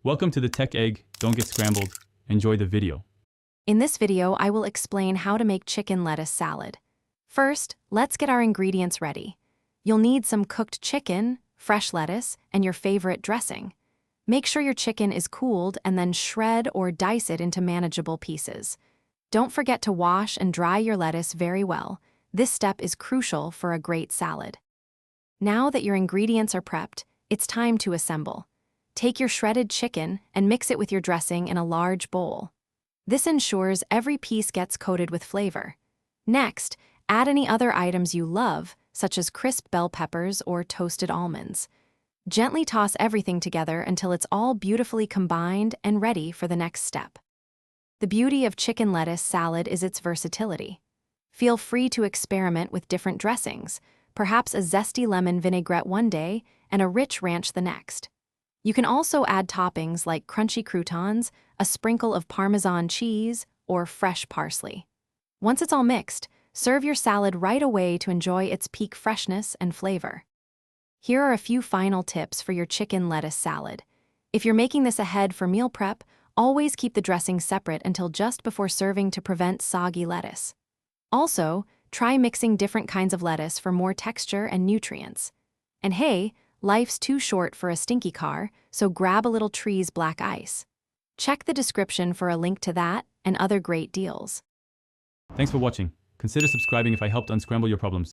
Welcome to the Tech Egg. Don't get scrambled. Enjoy the video. In this video, I will explain how to make chicken lettuce salad. First, let's get our ingredients ready. You'll need some cooked chicken, fresh lettuce, and your favorite dressing. Make sure your chicken is cooled and then shred or dice it into manageable pieces. Don't forget to wash and dry your lettuce very well. This step is crucial for a great salad. Now that your ingredients are prepped, it's time to assemble. Take your shredded chicken and mix it with your dressing in a large bowl. This ensures every piece gets coated with flavor. Next, add any other items you love, such as crisp bell peppers or toasted almonds. Gently toss everything together until it's all beautifully combined and ready for the next step. The beauty of chicken lettuce salad is its versatility. Feel free to experiment with different dressings, perhaps a zesty lemon vinaigrette one day and a rich ranch the next. You can also add toppings like crunchy croutons, a sprinkle of Parmesan cheese, or fresh parsley. Once it's all mixed, serve your salad right away to enjoy its peak freshness and flavor. Here are a few final tips for your chicken lettuce salad. If you're making this ahead for meal prep, always keep the dressing separate until just before serving to prevent soggy lettuce. Also, try mixing different kinds of lettuce for more texture and nutrients. And hey, life's too short for a stinky car, so grab a little Tree's black ice. Check the description for a link to that and other great deals. Thanks for watching. Consider subscribing if I helped unscramble your problems.